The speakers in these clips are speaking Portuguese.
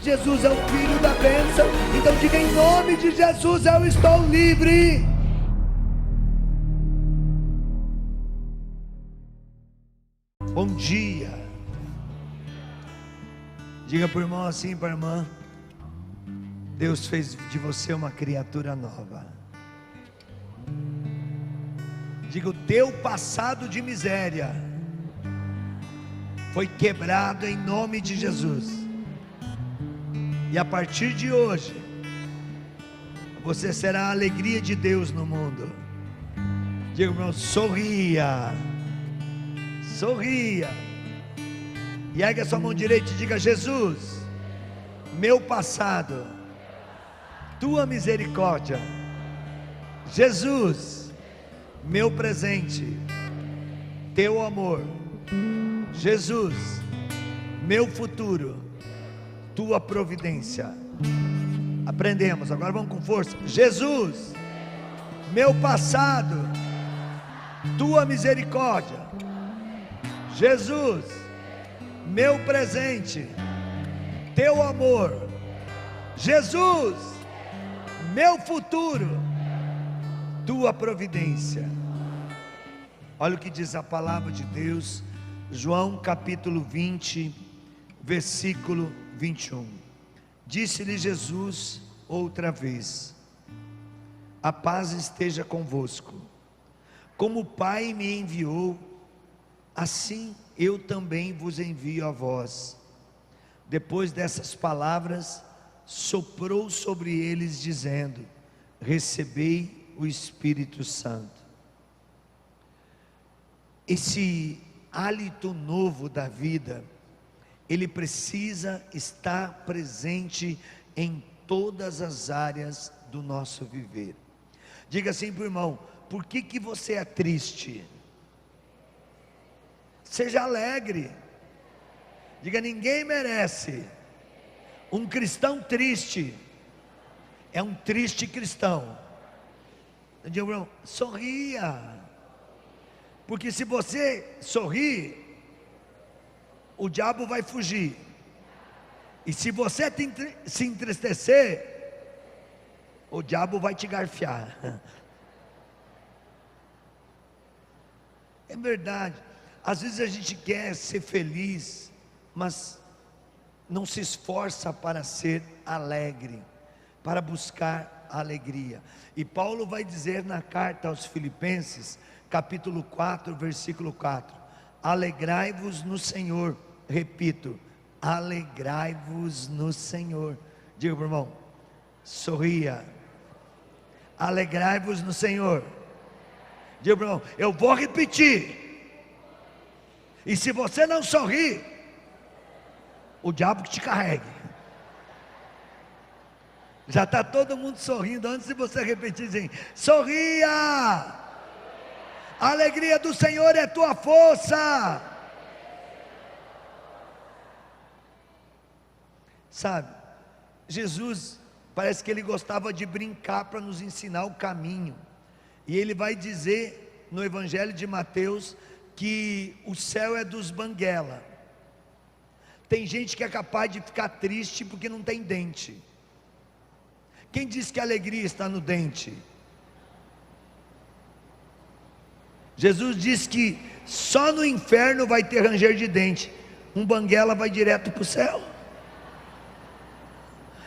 Jesus é o Filho da bênção. Então diga: em nome de Jesus eu estou livre. Bom dia. Diga para o irmão assim, para a irmã: Deus fez de você uma criatura nova. Diga: o teu passado de miséria foi quebrado em nome de Jesus. E a partir de hoje, você será a alegria de Deus no mundo. Diga, irmão: sorria. Sorria. E ergue a sua mão direita e diga: Jesus, meu passado, tua misericórdia. Jesus, meu presente, teu amor. Jesus, meu futuro, tua providência. Aprendemos, agora vamos com força. Jesus, meu passado, tua misericórdia. Jesus, meu presente, teu amor. Jesus, meu futuro, tua providência. Olha o que diz a palavra de Deus, João capítulo 20, versículo 21. Disse-lhe Jesus outra vez: a paz esteja convosco. Como o Pai me enviou, assim eu também vos envio a vós. Depois dessas palavras, soprou sobre eles, dizendo: recebei o Espírito Santo. Esse hálito novo da vida, ele precisa estar presente em todas as áreas do nosso viver. Diga assim para o irmão: por que você é triste? Seja alegre. Diga: ninguém merece um cristão triste. É um triste cristão. Diga, irmão: sorria. Porque se você sorrir, o diabo vai fugir. E se você se entristecer, o diabo vai te garfiar. É verdade. Às vezes a gente quer ser feliz, mas não se esforça para ser alegre, para buscar alegria. E Paulo vai dizer na carta aos Filipenses, capítulo 4, versículo 4: alegrai-vos no Senhor. Repito: alegrai-vos no Senhor. Diga para o irmão: sorria. Alegrai-vos no Senhor. Diga para o irmão: eu vou repetir. E se você não sorrir, o diabo que te carregue. Já está todo mundo sorrindo. Antes de você repetir, assim: sorria. A alegria do Senhor é tua força. Sabe, Jesus, parece que ele gostava de brincar para nos ensinar o caminho. E ele vai dizer no Evangelho de Mateus que o céu é dos banguela. Tem gente que é capaz de ficar triste porque não tem dente. Quem disse que a alegria está no dente? Jesus disse que só no inferno vai ter ranger de dente. Um banguela vai direto para o céu.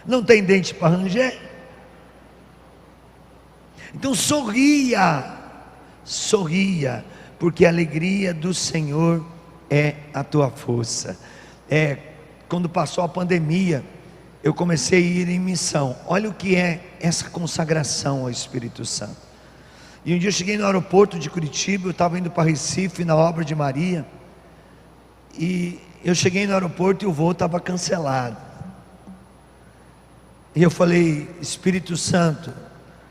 Não tem dente para ranger. Então sorria. Sorria, porque a alegria do Senhor é a tua força. Quando passou a pandemia, eu comecei a ir em missão. Olha o que é essa consagração ao Espírito Santo. E um dia eu cheguei no aeroporto de Curitiba, eu estava indo para Recife na obra de Maria. E eu cheguei no aeroporto e o voo estava cancelado. E eu falei: Espírito Santo,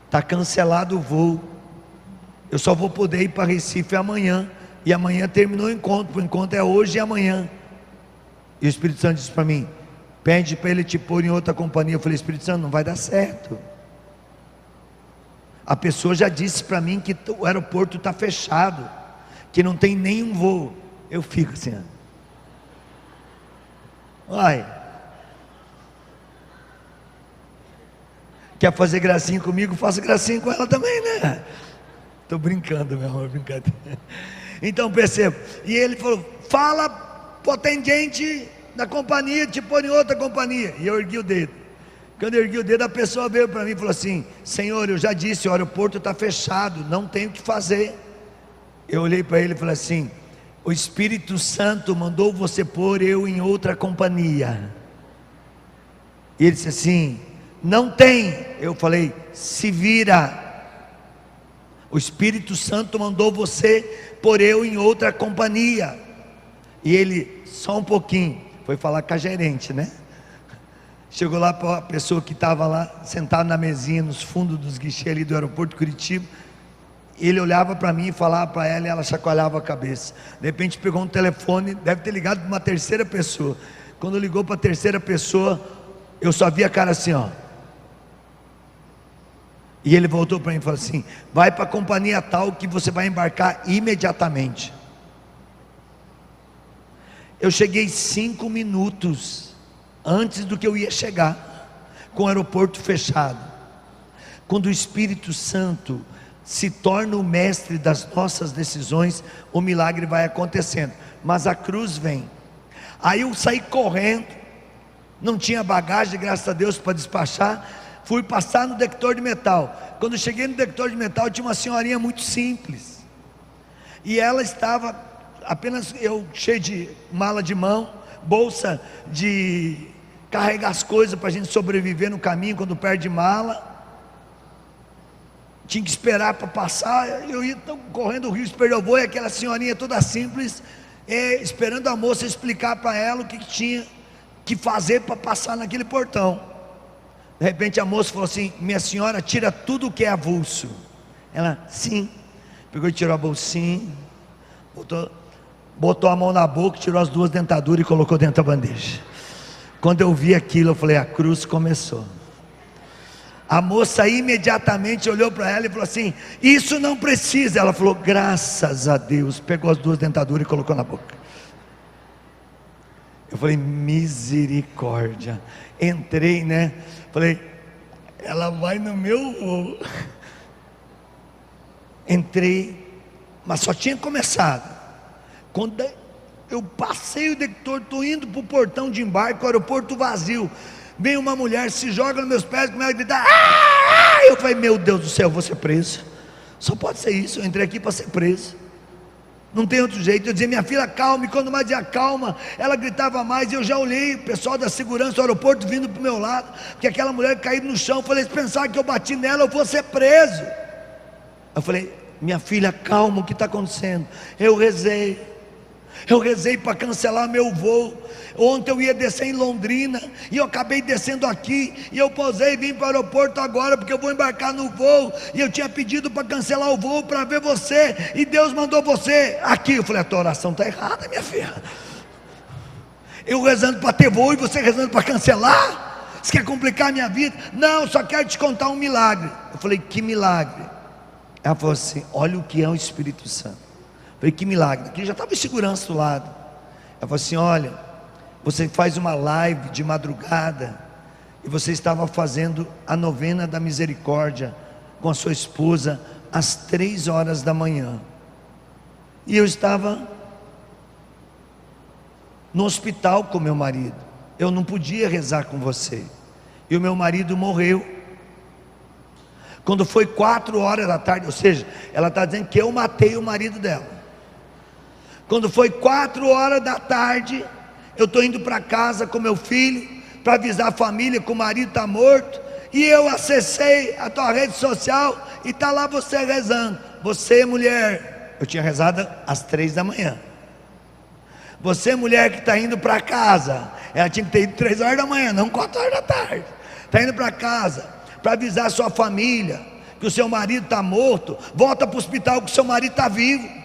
está cancelado o voo. Eu só vou poder ir para Recife amanhã. E amanhã terminou o encontro. O encontro é hoje e amanhã. E o Espírito Santo disse para mim: pede para ele te pôr em outra companhia. Eu falei: Espírito Santo, não vai dar certo. A pessoa já disse para mim que o aeroporto está fechado, que não tem nenhum voo. Eu fico assim: ai, Quer fazer gracinha comigo? Faça gracinha com ela também, né? Estou brincando, meu amor, brincadeira. Então perceba, e ele falou: fala para o atendente da companhia te pôr em outra companhia. E eu ergui o dedo. Quando eu ergui o dedo, a pessoa veio para mim e falou assim: Senhor, eu já disse, o aeroporto está fechado, não tem o que fazer. Eu olhei para ele e falei assim: o Espírito Santo mandou você pôr eu em outra companhia. E ele disse assim: não tem. Eu falei: se vira. O Espírito Santo mandou você pôr eu em outra companhia. E ele, só um pouquinho, foi falar com a gerente, né? Chegou lá para a pessoa que estava lá, sentada na mesinha, nos fundos dos guichês ali do aeroporto de Curitiba. Ele olhava para mim e falava para ela, e ela chacoalhava a cabeça. De repente pegou um telefone, deve ter ligado para uma terceira pessoa. Quando ligou para a terceira pessoa, eu só vi a cara assim, ó. E ele voltou para mim e falou assim: vai para a companhia tal que você vai embarcar imediatamente. Eu cheguei 5 minutos antes do que eu ia chegar, com o aeroporto fechado. Quando o Espírito Santo se torna o mestre das nossas decisões, o milagre vai acontecendo. Mas a cruz vem. Aí eu saí correndo, não tinha bagagem, graças a Deus, para despachar. Fui passar no detector de metal. Quando cheguei no detector de metal, tinha uma senhorinha muito simples, e ela estava apenas, eu cheio de mala de mão, bolsa de carregar as coisas para a gente sobreviver no caminho quando perde mala. Tinha que esperar para passar. Eu ia correndo o rio, perdeu o voo, e aquela senhorinha toda simples, esperando a moça explicar para ela o que tinha que fazer para passar naquele portão. De repente a moça falou assim: minha senhora, tira tudo o que é avulso. Ela, sim. Pegou e tirou a bolsinha, botou a mão na boca, tirou as 2 dentaduras e colocou dentro da bandeja. Quando eu vi aquilo, eu falei: a cruz começou. A moça imediatamente olhou para ela e falou assim: isso não precisa. Ela falou: graças a Deus. Pegou as 2 dentaduras e colocou na boca. Eu falei: misericórdia. Entrei, né? Falei: ela vai no meu voo. Entrei, mas só tinha começado. Quando eu passei o detector, estou indo para o portão de embarque, o aeroporto vazio. Vem uma mulher, se joga nos meus pés, começa a gritar: ah! Eu falei: meu Deus do céu, eu vou ser preso. Só pode ser isso, eu entrei aqui para ser preso. Não tem outro jeito. Eu dizia: minha filha, calma. E quando mais dizia calma, ela gritava mais. E eu já olhei o pessoal da segurança do aeroporto vindo para o meu lado, porque aquela mulher caiu no chão. Eu falei: se pensar que eu bati nela, eu vou ser preso. Eu falei: minha filha, calma, o que está acontecendo? Eu rezei para cancelar meu voo. Ontem eu ia descer em Londrina, e eu acabei descendo aqui, e eu pousei e vim para o aeroporto agora, porque eu vou embarcar no voo, e eu tinha pedido para cancelar o voo, para ver você, e Deus mandou você aqui. Eu falei: a tua oração está errada, minha filha. Eu rezando para ter voo, e você rezando para cancelar? Você quer complicar a minha vida? Não, só quero te contar um milagre. Eu falei: que milagre? Ela falou assim: olha o que é o Espírito Santo. Eu falei: que milagre? Aqui já estava em segurança do lado. Ela falou assim: olha, você faz uma live de madrugada, e você estava fazendo a novena da misericórdia com a sua esposa às 3 horas da manhã, e eu estava no hospital com meu marido. Eu não podia rezar com você, e o meu marido morreu. Quando foi 4 horas da tarde, ou seja, ela está dizendo que eu matei o marido dela. Quando foi 4 horas da tarde, eu estou indo para casa com meu filho, para avisar a família que o marido está morto, e eu acessei a tua rede social, e está lá você rezando. Você, mulher, eu tinha rezado às 3 da manhã. Você, mulher que está indo para casa, ela tinha que ter ido 3 horas da manhã, não 4 horas da tarde. Está indo para casa, para avisar a sua família que o seu marido está morto. Volta para o hospital que o seu marido está vivo.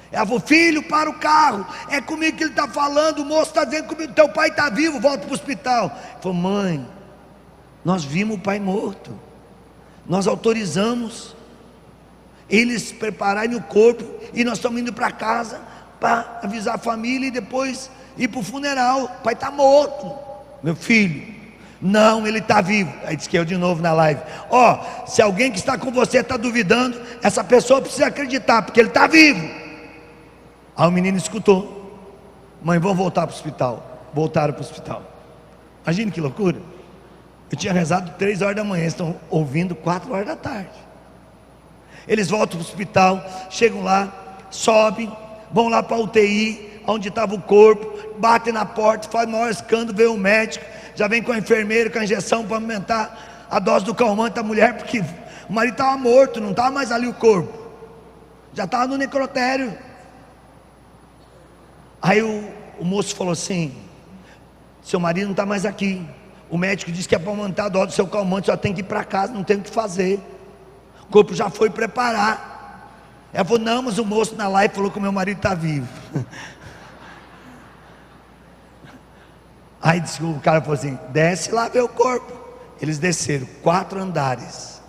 Ela falou: filho, para o carro, é comigo que ele está falando, o moço está dizendo que teu pai está vivo, volta para o hospital. Ele falou: mãe, nós vimos o pai morto, nós autorizamos eles prepararem o corpo, e nós estamos indo para casa para avisar a família e depois ir para o funeral. O pai está morto. Meu filho, Não, ele está vivo. Aí disse que eu de novo na live: ó, se alguém que está com você está duvidando, essa pessoa precisa acreditar, porque ele está vivo. Aí o menino escutou: mãe, vamos voltar para o hospital. Voltaram para o hospital. Imagina que loucura. Eu tinha rezado 3 horas da manhã, estão ouvindo 4 horas da tarde. Eles voltam para o hospital, chegam lá, sobem, vão lá para a UTI, onde estava o corpo, batem na porta, faz maior escândalo, vê o médico, já vem com a enfermeira, com a injeção para aumentar a dose do calmante da mulher, porque o marido estava morto, não estava mais ali o corpo, já estava no necrotério. Aí o moço falou assim: seu marido não está mais aqui, o médico disse que é para aumentar a dose do seu calmante, só tem que ir para casa, não tem o que fazer, o corpo já foi preparar. Ela falou: não, mas o moço na live falou que o meu marido está vivo. Aí disse, o cara falou assim: desce lá ver o corpo. Eles desceram 4 andares.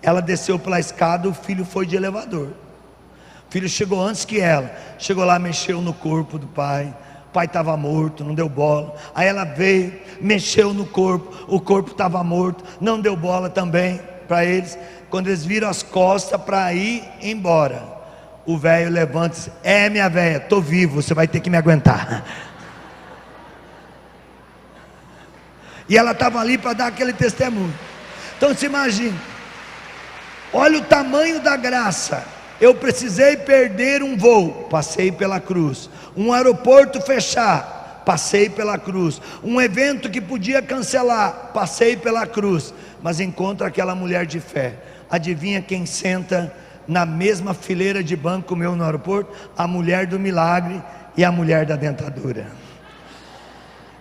Ela desceu pela escada, o filho foi de elevador. O filho chegou antes que ela. Chegou lá, mexeu no corpo do pai. O pai estava morto, não deu bola. Aí ela veio, mexeu no corpo. O corpo estava morto, não deu bola também para eles. Quando eles viram as costas para ir embora, o velho levanta e diz: é, minha velha, estou vivo, você vai ter que me aguentar. E ela estava ali para dar aquele testemunho. Então se imagina, olha o tamanho da graça. Eu precisei perder um voo, passei pela cruz. Um aeroporto fechar, passei pela cruz. Um evento que podia cancelar, passei pela cruz. Mas encontro aquela mulher de fé. Adivinha quem senta na mesma fileira de banco meu no aeroporto? A mulher do milagre e a mulher da dentadura.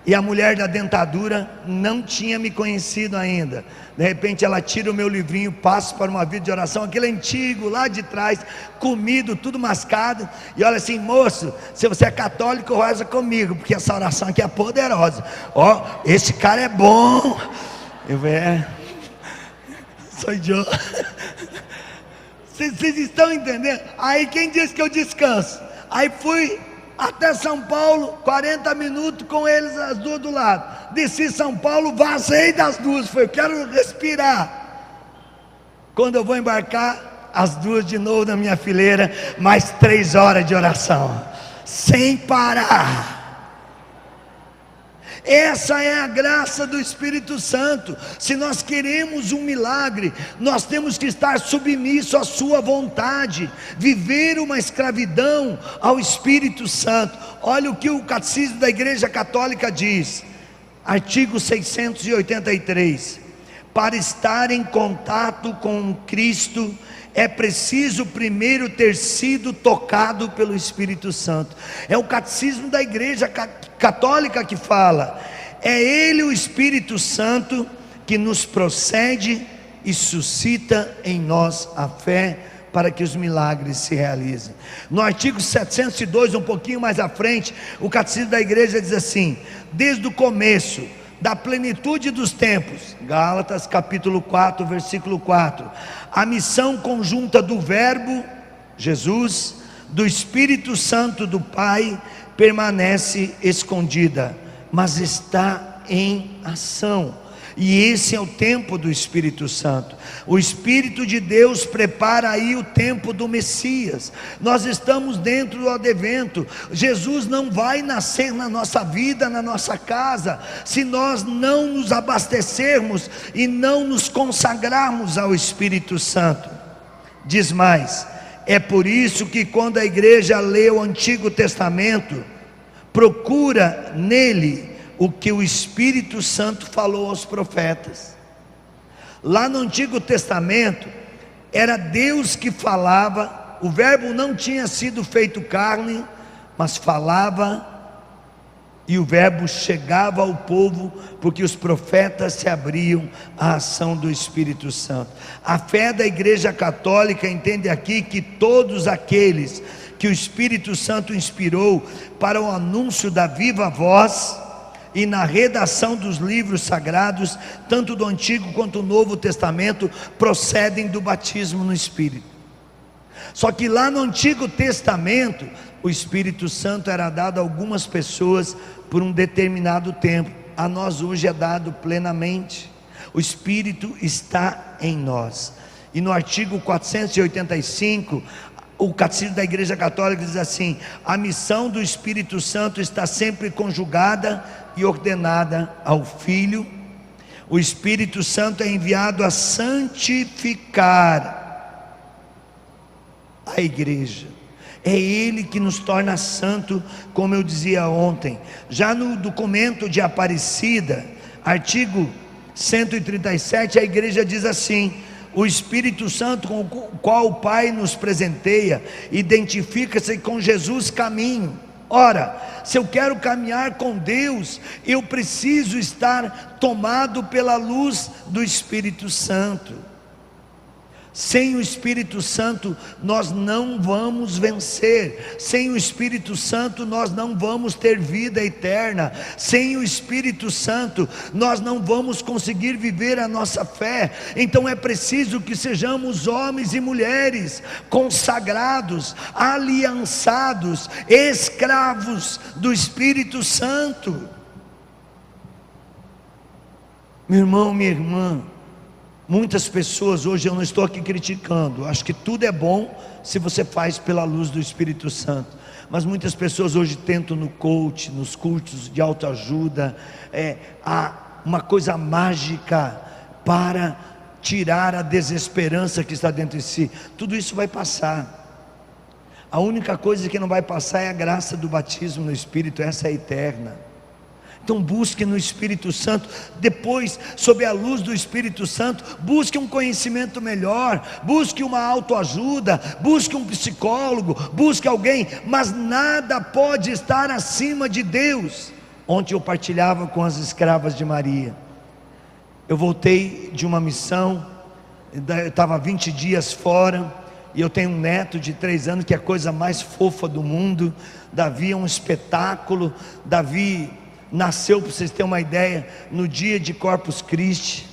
E a mulher da dentadura não tinha me conhecido ainda. De repente ela tira o meu livrinho, Passo para uma Vida de Oração, aquele antigo lá de trás, comido, tudo mascado, e olha assim: moço, se você é católico, reza comigo, porque essa oração aqui é poderosa. Ó, esse cara é bom. Eu falei: sou idiota. Vocês estão entendendo? Aí quem disse que eu descanso? Aí fui até São Paulo, 40 minutos com eles, as duas do lado. Desci São Paulo, vazei das duas. Falei: eu quero respirar. Quando eu vou embarcar, as duas de novo na minha fileira, mais 3 horas de oração, sem parar. Essa é a graça do Espírito Santo. Se nós queremos um milagre, nós temos que estar submisso à sua vontade, viver uma escravidão ao Espírito Santo. Olha o que o Catecismo da Igreja Católica diz, artigo 683: para estar em contato com Cristo, é preciso primeiro ter sido tocado pelo Espírito Santo. É o Catecismo da Igreja Católica que fala. É Ele, o Espírito Santo, que nos procede e suscita em nós a fé para que os milagres se realizem. No artigo 702, um pouquinho mais à frente, o Catecismo da Igreja diz assim: desde o começo da plenitude dos tempos, Gálatas capítulo 4, versículo 4, a missão conjunta do Verbo, Jesus, do Espírito Santo do Pai, permanece escondida, mas está em ação. E esse é o tempo do Espírito Santo. O Espírito de Deus prepara aí o tempo do Messias. Nós estamos dentro do advento. Jesus não vai nascer na nossa vida, na nossa casa, se nós não nos abastecermos e não nos consagrarmos ao Espírito Santo. Diz mais: é por isso que quando a igreja lê o Antigo Testamento, procura nele o que o Espírito Santo falou aos profetas. Lá no Antigo Testamento era Deus que falava, o verbo não tinha sido feito carne, mas falava, e o verbo chegava ao povo, porque os profetas se abriam à ação do Espírito Santo. A fé da Igreja Católica entende aqui que todos aqueles que o Espírito Santo inspirou para o anúncio da viva voz e na redação dos livros sagrados, tanto do Antigo quanto do Novo Testamento, procedem do batismo no Espírito. Só que lá no Antigo Testamento, o Espírito Santo era dado a algumas pessoas por um determinado tempo. a nós hoje é dado plenamente. O Espírito está em nós. E no artigo 485, o Catecismo da Igreja Católica diz assim: a missão do Espírito Santo está sempre conjugada e ordenada ao Filho. O Espírito Santo é enviado a santificar a igreja. É Ele que nos torna santo, como eu dizia ontem. Já no documento de Aparecida, artigo 137, a igreja diz assim: o Espírito Santo com o qual o Pai nos presenteia, identifica-se com Jesus caminho. Ora, se eu quero caminhar com Deus, eu preciso estar tomado pela luz do Espírito Santo. Sem o Espírito Santo nós não vamos vencer. Sem o Espírito Santo nós não vamos ter vida eterna. Sem o Espírito Santo nós não vamos conseguir viver a nossa fé. Então é preciso que sejamos homens e mulheres consagrados, aliançados, escravos do Espírito Santo. Meu irmão, minha irmã, muitas pessoas hoje, eu não estou aqui criticando, acho que tudo é bom se você faz pela luz do Espírito Santo, mas muitas pessoas hoje tentam no coach, nos cultos de autoajuda, há uma coisa mágica para tirar a desesperança que está dentro de si. Tudo isso vai passar. A única coisa que não vai passar é a graça do batismo no Espírito, essa é eterna. Então busque no Espírito Santo, depois, sob a luz do Espírito Santo, busque um conhecimento melhor, busque uma autoajuda, busque um psicólogo, busque alguém, mas nada pode estar acima de Deus. Ontem eu partilhava com as escravas de Maria. Eu voltei de uma missão, eu estava 20 dias fora, e eu tenho um neto de 3 anos, que é a coisa mais fofa do mundo. Davi é um espetáculo. Davi nasceu, para vocês terem uma ideia, no dia de Corpus Christi.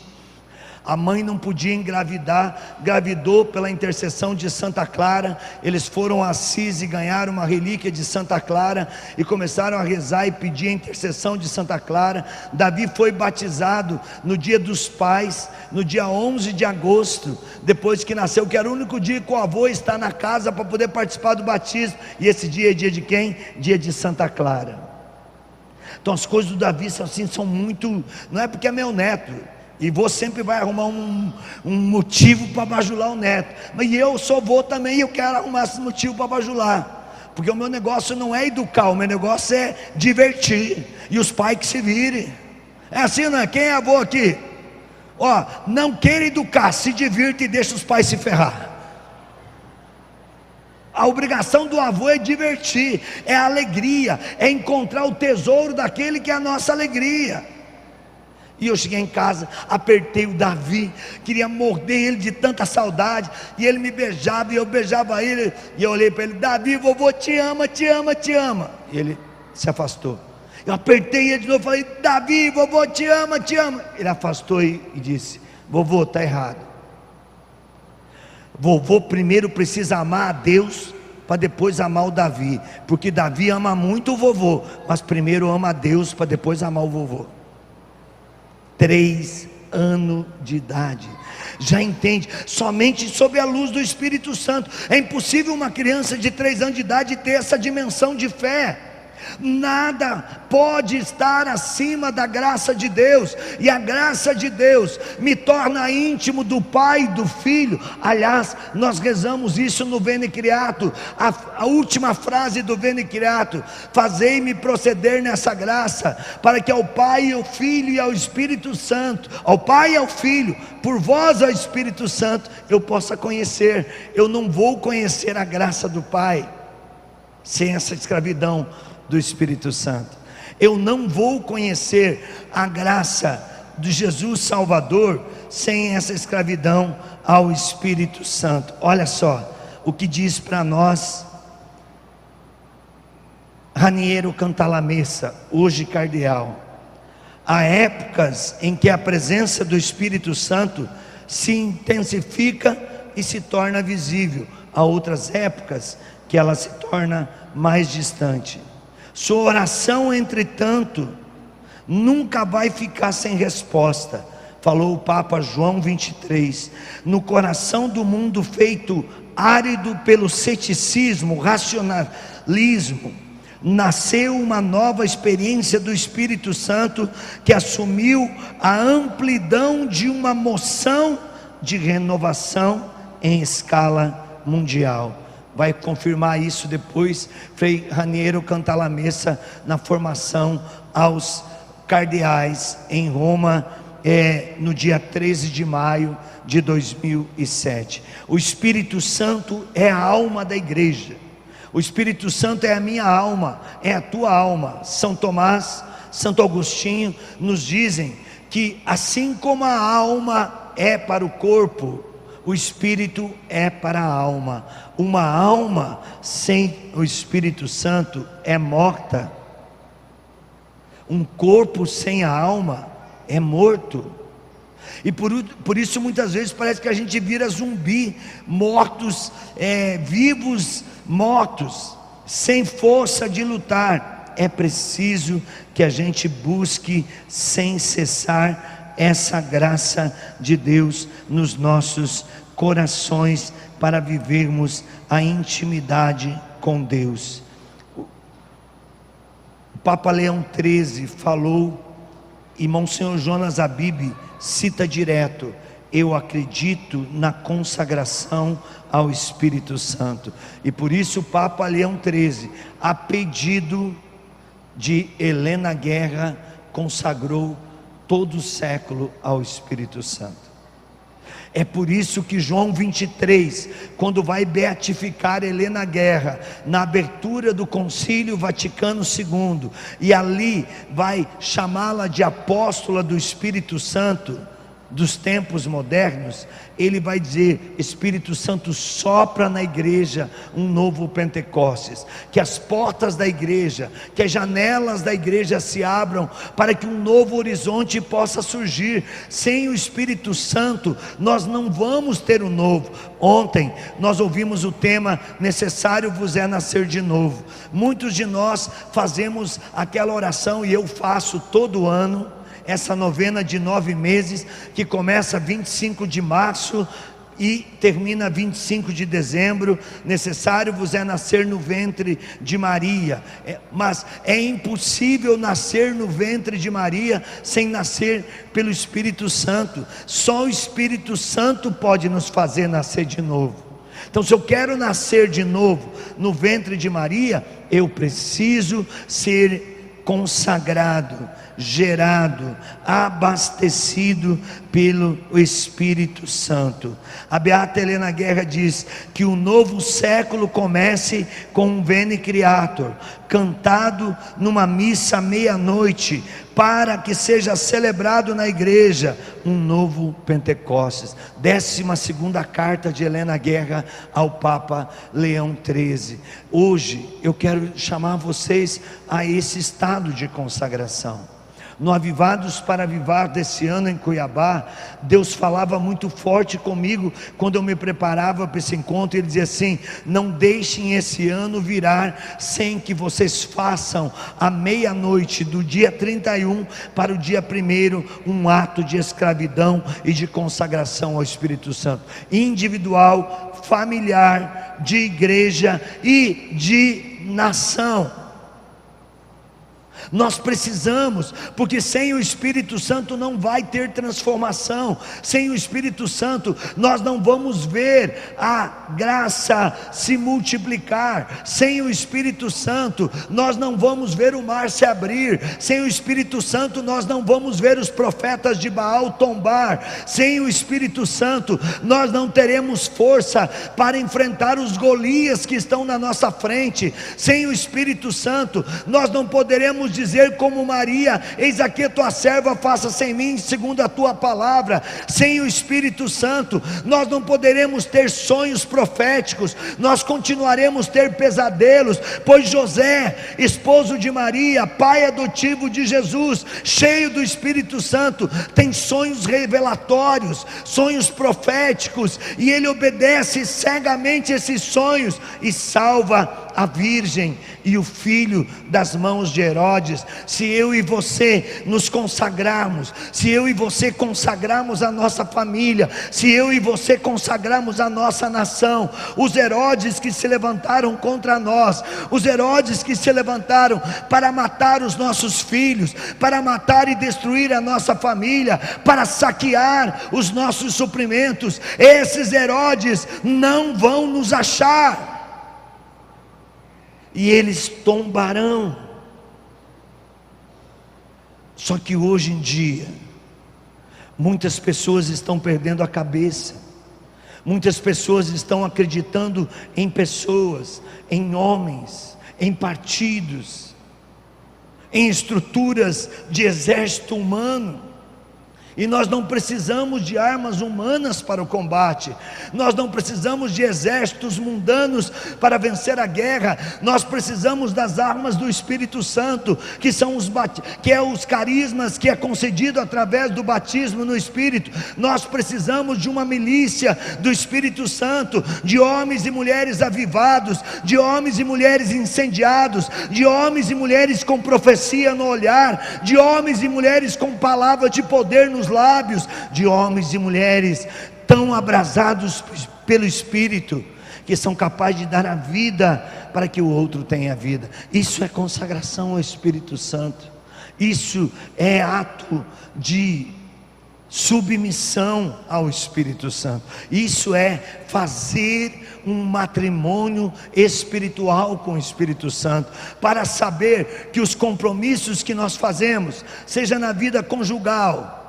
A mãe não podia engravidar, engravidou pela intercessão de Santa Clara. Eles foram a Assis e ganharam uma relíquia de Santa Clara e começaram a rezar e pedir a intercessão de Santa Clara. Davi foi batizado no dia dos pais, no dia 11 de agosto, depois que nasceu, que era o único dia que o avô está na casa para poder participar do batismo. E esse dia é dia de quem? Dia de Santa Clara. Então as coisas do Davi são assim, são muito, não é porque é meu neto, e você sempre vai arrumar um motivo para bajular o neto, mas eu sou vô também, e eu quero arrumar esse motivo para bajular, porque o meu negócio não é educar, o meu negócio é divertir, e os pais que se virem. É assim, não é? Quem é avô aqui? Ó, não queira educar, se divirta e deixa os pais se ferrar. A obrigação do avô é divertir, é alegria, é encontrar o tesouro daquele que é a nossa alegria. E eu cheguei em casa, apertei o Davi, queria morder ele de tanta saudade, e ele me beijava, e eu beijava ele, e eu olhei para ele: Davi, vovô te ama, te ama, te ama. E ele se afastou. Eu apertei ele de novo, falei: Davi, vovô te ama, te ama. Ele afastou e disse: vovô, está errado. Vovô primeiro precisa amar a Deus, para depois amar o Davi, porque Davi ama muito o vovô, mas primeiro ama a Deus, para depois amar o vovô. 3 anos de idade, já entende, somente sob a luz do Espírito Santo. É impossível uma criança de 3 anos de idade ter essa dimensão de fé. Nada pode estar acima da graça de Deus, e a graça de Deus me torna íntimo do Pai e do Filho. Aliás, nós rezamos isso no Veni Creato, a última frase do Veni Creato: fazei-me proceder nessa graça, para que ao Pai, ao Filho e ao Espírito Santo, ao Pai e ao Filho, por vós ao Espírito Santo, eu possa conhecer. Eu não vou conhecer a graça do Pai sem essa escravidão do Espírito Santo. Eu não vou conhecer a graça de Jesus Salvador sem essa escravidão ao Espírito Santo. Olha só o que diz para nós Raniero Cantalamessa, hoje cardeal: há épocas em que a presença do Espírito Santo se intensifica e se torna visível, há outras épocas que ela se torna mais distante. Sua oração, entretanto, nunca vai ficar sem resposta. Falou o Papa João 23, no coração do mundo feito árido pelo ceticismo, racionalismo, nasceu uma nova experiência do Espírito Santo, que assumiu a amplidão de uma moção de renovação em escala mundial. Vai confirmar isso depois Frei Raniero Cantalamessa, na formação aos cardeais em Roma, no dia 13 de maio de 2007. O Espírito Santo é a alma da igreja. O Espírito Santo é a minha alma, é a tua alma. São Tomás, Santo Agostinho nos dizem que assim como a alma é para o corpo, o Espírito é para a alma. Uma alma sem o Espírito Santo é morta. Um corpo sem a alma é morto. E por isso muitas vezes parece que a gente vira zumbi, mortos, vivos mortos, sem força de lutar. É preciso que a gente busque sem cessar essa graça de Deus nos nossos corações, para vivermos a intimidade com Deus. O Papa Leão XIII falou, e Monsenhor Jonas Abib cita direto: eu acredito na consagração ao Espírito Santo. E por isso o Papa Leão XIII, a pedido de Helena Guerra, consagrou todo o século ao Espírito Santo. É por isso que João 23, quando vai beatificar Helena Guerra, na abertura do Concílio Vaticano II, e ali vai chamá-la de apóstola do Espírito Santo dos tempos modernos, ele vai dizer: Espírito Santo sopra na igreja um novo Pentecostes, que as portas da igreja, que as janelas da igreja se abram, para que um novo horizonte possa surgir. Sem o Espírito Santo nós não vamos ter o novo. Ontem nós ouvimos o tema: necessário vos é nascer de novo. Muitos de nós fazemos aquela oração, e eu faço todo ano, essa novena de 9 meses, que começa 25 de março e termina 25 de dezembro. Necessário vos é nascer no ventre de Maria. Mas é impossível nascer no ventre de Maria sem nascer pelo Espírito Santo. Só o Espírito Santo pode nos fazer nascer de novo. Então, se eu quero nascer de novo no ventre de Maria, eu preciso ser consagrado, gerado, abastecido pelo Espírito Santo. A beata Helena Guerra diz que o novo século comece com um Veni Creator, cantado numa missa à meia-noite, para que seja celebrado na igreja um novo Pentecostes. 12ª carta de Helena Guerra ao Papa Leão XIII. Hoje eu quero chamar vocês a esse estado de consagração. No Avivados para Avivar desse ano em Cuiabá, Deus falava muito forte comigo quando eu me preparava para esse encontro. Ele dizia assim: não deixem esse ano virar sem que vocês façam à meia-noite do dia 31 para o dia 1º um ato de escravidão e de consagração ao Espírito Santo, individual, familiar, de igreja e de nação. Nós precisamos, porque sem o Espírito Santo não vai ter transformação. Sem o Espírito Santo nós não vamos ver a graça se multiplicar. Sem o Espírito Santo nós não vamos ver o mar se abrir. Sem o Espírito Santo nós não vamos ver os profetas de Baal tombar. Sem o Espírito Santo nós não teremos força para enfrentar os Golias que estão na nossa frente. Sem o Espírito Santo nós não poderemos dizer como Maria: eis aqui a tua serva, faça-se em mim segundo a tua palavra. Sem o Espírito Santo nós não poderemos ter sonhos proféticos, nós continuaremos ter pesadelos, pois José, esposo de Maria, pai adotivo de Jesus, cheio do Espírito Santo, tem sonhos revelatórios, sonhos proféticos, e ele obedece cegamente esses sonhos e salva a virgem e o filho das mãos de Herodes. Se eu e você nos consagrarmos, se eu e você consagrarmos a nossa família, se eu e você consagrarmos a nossa nação, os Herodes que se levantaram contra nós, os Herodes que se levantaram para matar os nossos filhos, para matar e destruir a nossa família, para saquear os nossos suprimentos, esses Herodes não vão nos achar, e eles tombarão. Só que hoje em dia, muitas pessoas estão perdendo a cabeça, muitas pessoas estão acreditando em pessoas, em homens, em partidos, em estruturas de exército humano. E nós não precisamos de armas humanas para o combate, nós não precisamos de exércitos mundanos para vencer a guerra. Nós precisamos das armas do Espírito Santo, que são os carismas que é concedido através do batismo no Espírito. Nós precisamos de uma milícia do Espírito Santo, de homens e mulheres avivados, de homens e mulheres incendiados, de homens e mulheres com profecia no olhar, de homens e mulheres com palavra de poder nos lábios, de homens e mulheres tão abrasados pelo Espírito, que são capazes de dar a vida para que o outro tenha vida. Isso é consagração ao Espírito Santo, isso é ato de submissão ao Espírito Santo, isso é fazer um matrimônio espiritual com o Espírito Santo, para saber que os compromissos que nós fazemos, seja na vida conjugal,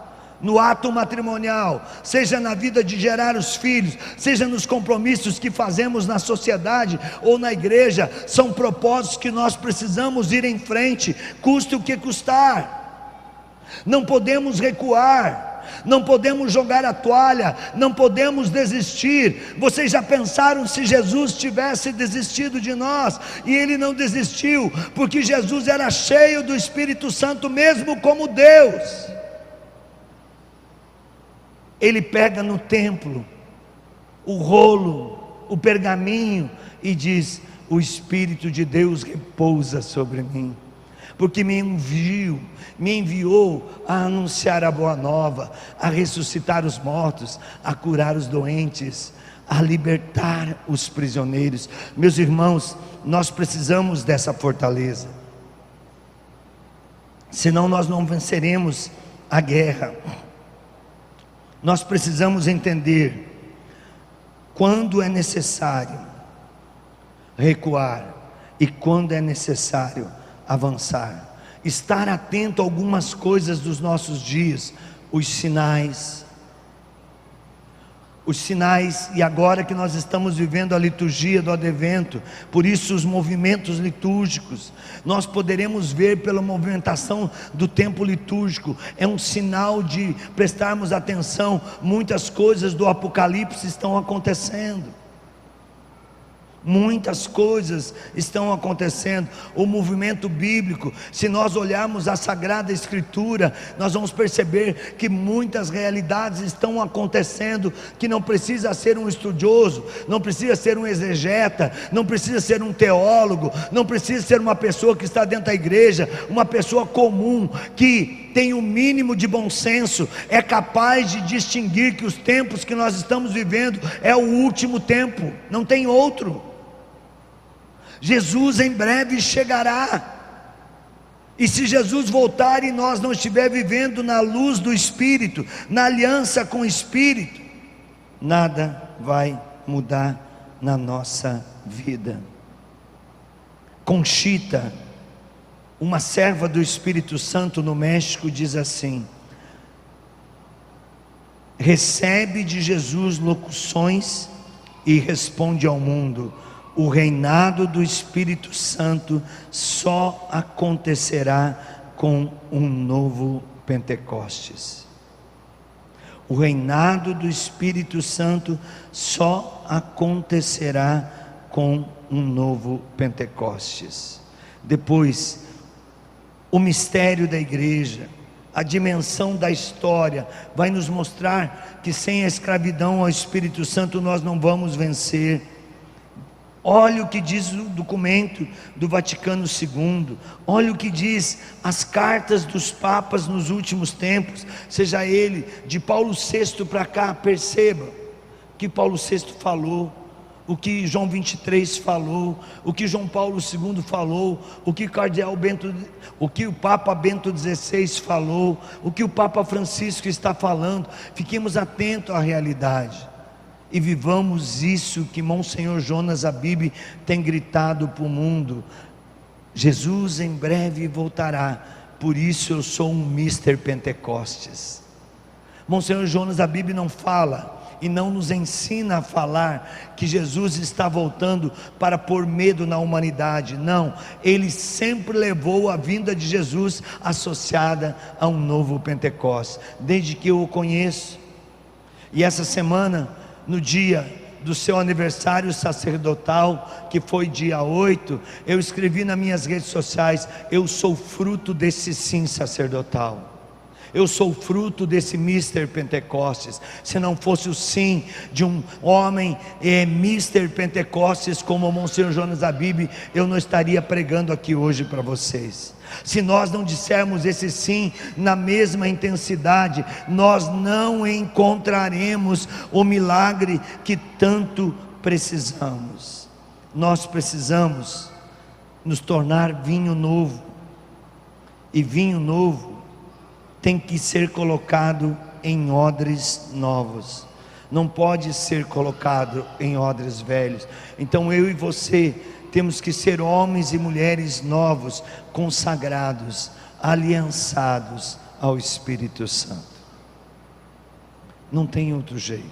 no ato matrimonial, seja na vida de gerar os filhos, seja nos compromissos que fazemos na sociedade ou na igreja, são propósitos que nós precisamos ir em frente, custe o que custar. Não podemos recuar, não podemos jogar a toalha, não podemos desistir. Vocês já pensaram se Jesus tivesse desistido de nós? E Ele não desistiu, porque Jesus era cheio do Espírito Santo mesmo como Deus. Ele pega no templo o rolo, o pergaminho, e diz: o Espírito de Deus repousa sobre mim, porque me enviou a anunciar a boa nova, a ressuscitar os mortos, a curar os doentes, a libertar os prisioneiros. Meus irmãos, nós precisamos dessa fortaleza, senão nós não venceremos a guerra. Nós precisamos entender quando é necessário recuar e quando é necessário avançar. Estar atento a algumas coisas dos nossos dias, os sinais, e agora que nós estamos vivendo a liturgia do advento, por isso os movimentos litúrgicos, nós poderemos ver pela movimentação do tempo litúrgico, é um sinal de prestarmos atenção. Muitas coisas do Apocalipse estão acontecendo, muitas coisas estão acontecendo. O movimento bíblico, se nós olharmos a Sagrada Escritura, nós vamos perceber que muitas realidades estão acontecendo, que não precisa ser um estudioso, não precisa ser um exegeta, não precisa ser um teólogo, não precisa ser uma pessoa que está dentro da igreja, uma pessoa comum, que tem o mínimo de bom senso, é capaz de distinguir que os tempos que nós estamos vivendo é o último tempo, não tem outro. Jesus em breve chegará, e se Jesus voltar e nós não estiver vivendo na luz do Espírito, na aliança com o Espírito, nada vai mudar na nossa vida. Conchita, uma serva do Espírito Santo no México, diz assim: recebe de Jesus locuções e responde ao mundo: o reinado do Espírito Santo só acontecerá com um novo Pentecostes. O reinado do Espírito Santo só acontecerá com um novo Pentecostes. Depois, o mistério da igreja, a dimensão da história, vai nos mostrar que sem a escravidão ao Espírito Santo nós não vamos vencer. Olha o que diz o documento do Vaticano II, olha o que diz as cartas dos papas nos últimos tempos, seja ele de Paulo VI para cá. Perceba o que Paulo VI falou, o que João 23 falou, o que João Paulo II falou, o que o Papa Bento XVI falou, o que o Papa Francisco está falando. Fiquemos atentos à realidade e vivamos isso que Monsenhor Jonas Abib tem gritado para o mundo: Jesus em breve voltará, por isso eu sou um Mister Pentecostes. Monsenhor Jonas Abib não fala e não nos ensina a falar que Jesus está voltando para pôr medo na humanidade. Não, ele sempre levou a vinda de Jesus associada a um novo Pentecostes, desde que eu o conheço. E essa semana, no dia do seu aniversário sacerdotal, que foi dia 8, eu escrevi nas minhas redes sociais: eu sou fruto desse sim sacerdotal. Eu sou fruto desse Mister Pentecostes. Se não fosse o sim de um homem Mister Pentecostes como o Monsenhor Jonas Abib, eu não estaria pregando aqui hoje para vocês. Se nós não dissermos esse sim na mesma intensidade, nós não encontraremos o milagre que tanto precisamos. Nós precisamos nos tornar vinho novo, e vinho novo tem que ser colocado em odres novos, não pode ser colocado em odres velhos. Então eu e você temos que ser homens e mulheres novos, consagrados, aliançados ao Espírito Santo. Não tem outro jeito.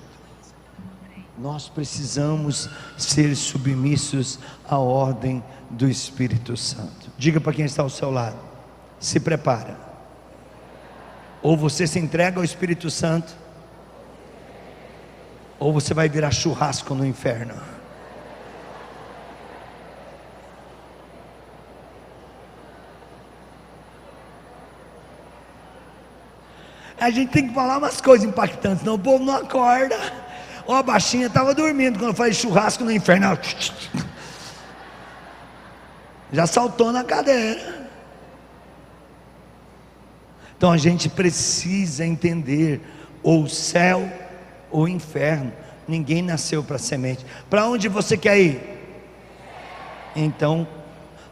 Nós precisamos ser submissos à ordem do Espírito Santo. Diga para quem está ao seu lado: se prepara. Ou você se entrega ao Espírito Santo, ou você vai virar churrasco no inferno. A gente tem que falar umas coisas impactantes, senão o povo não acorda. Ó, a baixinha estava dormindo quando eu falei churrasco no inferno. Já saltou na cadeira. Então a gente precisa entender: ou céu ou inferno. Ninguém nasceu para semente. Para onde você quer ir? Então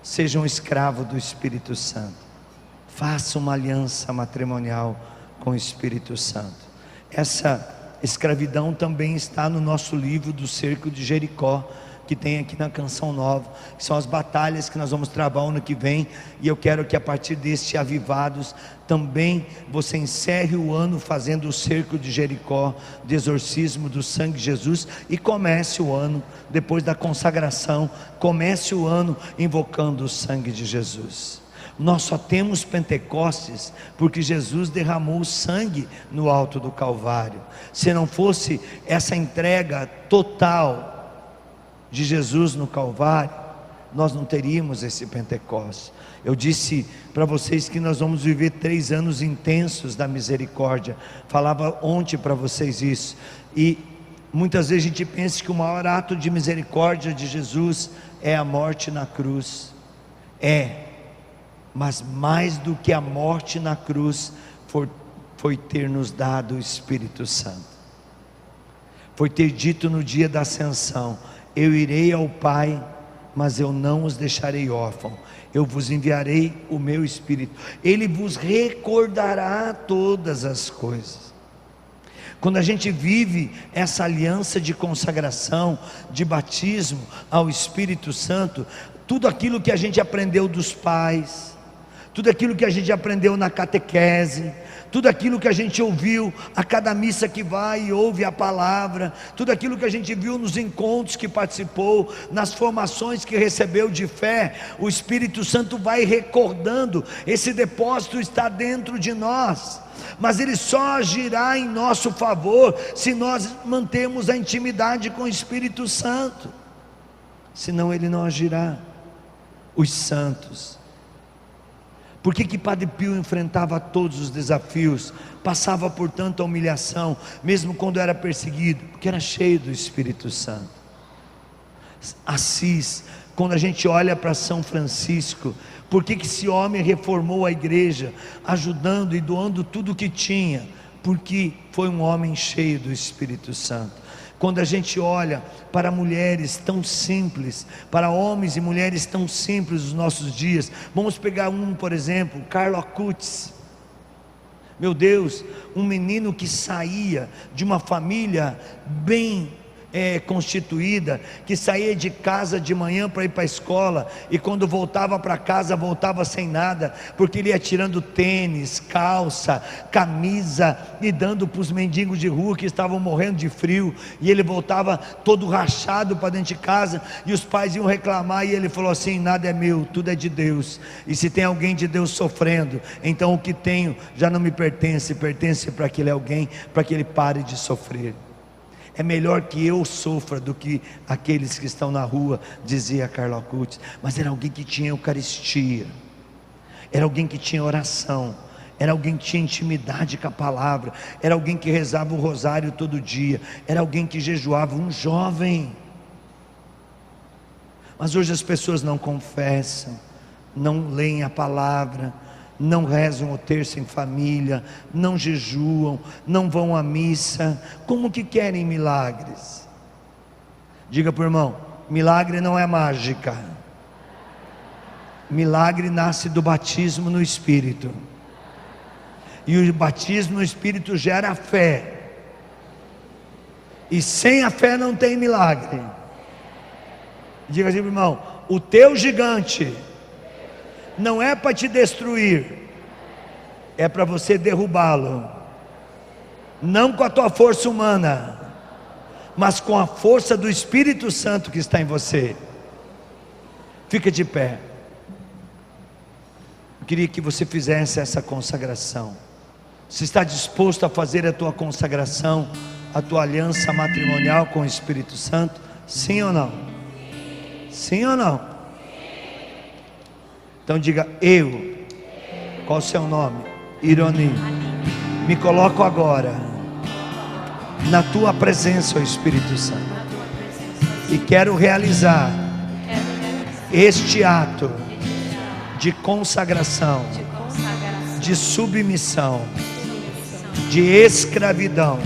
seja um escravo do Espírito Santo. Faça uma aliança matrimonial com o Espírito Santo. Essa escravidão também está no nosso livro do Cerco de Jericó, que tem aqui na Canção Nova, que são as batalhas que nós vamos travar ano que vem. E eu quero que a partir deste Avivados também você encerre o ano fazendo o cerco de Jericó, de exorcismo do sangue de Jesus, e comece o ano, depois da consagração, comece o ano invocando o sangue de Jesus. Nós só temos Pentecostes porque Jesus derramou o sangue no alto do Calvário. Se não fosse essa entrega total de Jesus no Calvário, nós não teríamos esse Pentecostes. Eu disse para vocês que nós vamos viver 3 anos intensos da misericórdia. Falava ontem para vocês isso. E muitas vezes a gente pensa que o maior ato de misericórdia de Jesus é a morte na cruz. Mas mais do que a morte na cruz, foi ter nos dado o Espírito Santo. Foi ter dito no dia da ascensão: eu irei ao Pai, mas eu não os deixarei órfãos, eu vos enviarei o meu Espírito, Ele vos recordará todas as coisas. Quando a gente vive essa aliança de consagração, de batismo ao Espírito Santo, tudo aquilo que a gente aprendeu dos pais, tudo aquilo que a gente aprendeu na catequese, tudo aquilo que a gente ouviu a cada missa que vai e ouve a palavra, tudo aquilo que a gente viu nos encontros que participou, nas formações que recebeu de fé, o Espírito Santo vai recordando. Esse depósito está dentro de nós, mas ele só agirá em nosso favor se nós mantermos a intimidade com o Espírito Santo, senão ele não agirá. Os santos, por que Padre Pio enfrentava todos os desafios, passava por tanta humilhação, mesmo quando era perseguido? Porque era cheio do Espírito Santo. Assis, quando a gente olha para São Francisco, por que esse homem reformou a igreja, ajudando e doando tudo o que tinha? Porque foi um homem cheio do Espírito Santo. Quando a gente olha para mulheres tão simples, para homens e mulheres tão simples dos nossos dias, vamos pegar por exemplo, Carlo Acutis. Meu Deus, um menino que saía de uma família bem constituída, que saía de casa de manhã para ir para a escola, e quando voltava para casa, voltava sem nada, porque ele ia tirando tênis, calça, camisa, e dando para os mendigos de rua que estavam morrendo de frio, e ele voltava todo rachado para dentro de casa, e os pais iam reclamar, e ele falou assim: nada é meu, tudo é de Deus, e se tem alguém de Deus sofrendo, então o que tenho já não me pertence, pertence para aquele alguém, para que ele pare de sofrer. É melhor que eu sofra do que aqueles que estão na rua, dizia Carlo Acutis. Mas era alguém que tinha Eucaristia, era alguém que tinha oração, era alguém que tinha intimidade com a palavra, era alguém que rezava o rosário todo dia, era alguém que jejuava, um jovem. Mas hoje as pessoas não confessam, não leem a palavra, não rezam o terço em família, não jejuam, não vão à missa. Como que querem milagres? Diga para o irmão: milagre não é mágica. Milagre nasce do batismo no Espírito, e o batismo no Espírito gera fé, e sem a fé não tem milagre. Diga assim para o irmão: o teu gigante não é para te destruir, é para você derrubá-lo, não com a tua força humana, mas com a força do Espírito Santo que está em você. Fica de pé. Eu queria que você fizesse essa consagração. Você está disposto a fazer a tua consagração, a tua aliança matrimonial com o Espírito Santo? Sim ou não? Sim ou não? Então diga: eu, qual o seu nome? Ironi, me coloco agora na tua presença, ó Espírito Santo, e quero realizar este ato de consagração, de submissão, de escravidão.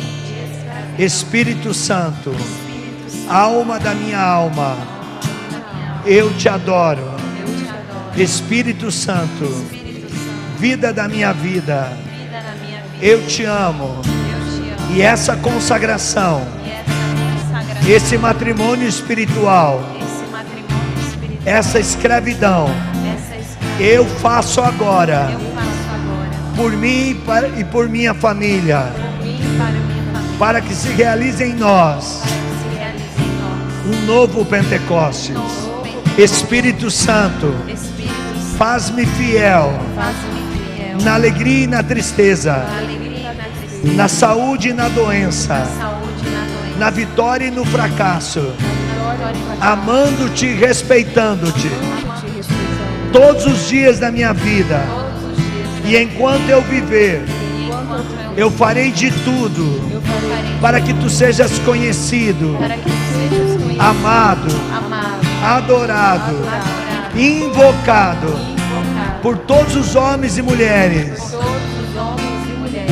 Espírito Santo, alma da minha alma, eu te adoro. Espírito Santo, vida da minha vida, eu te amo. E essa consagração, esse matrimônio espiritual, essa escravidão, eu faço agora, por mim e por minha família, para que se realize em nós um novo Pentecostes. Espírito Santo, faz-me fiel na alegria e na tristeza, na saúde e na doença, na vitória e no fracasso, amando-te e respeitando-te todos os dias da minha vida. E enquanto eu viver, eu farei de tudo para que tu sejas conhecido, amado, adorado, invocado por todos os homens e mulheres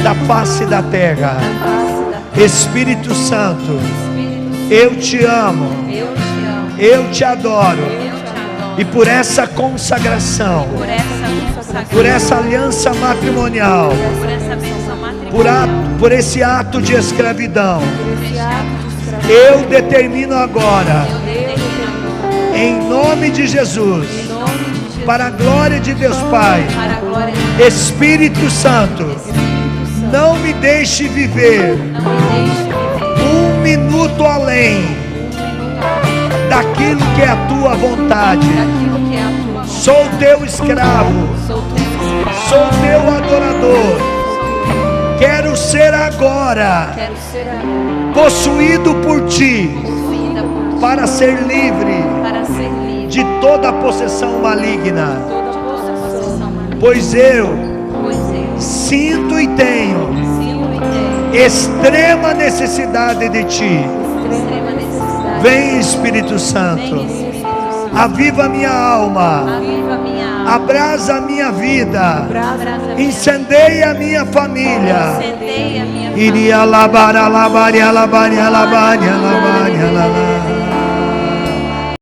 da face da terra. Espírito Santo, eu te amo, eu te adoro, e por essa consagração, por essa aliança matrimonial, por esse ato de escravidão, eu determino agora, em nome de Jesus, para a glória de Deus Pai, Espírito Santo, não me deixe viver um minuto além daquilo que é a tua vontade. Sou teu escravo, sou teu adorador. Quero ser agora possuído por ti, para ser livre de toda possessão maligna, pois eu sinto e tenho extrema necessidade de ti. Vem, Espírito Santo. Aviva minha alma. Abrasa a minha vida. Incendeia a minha família. Iria labar, alabar, alabar, alabar, alabar, alabar.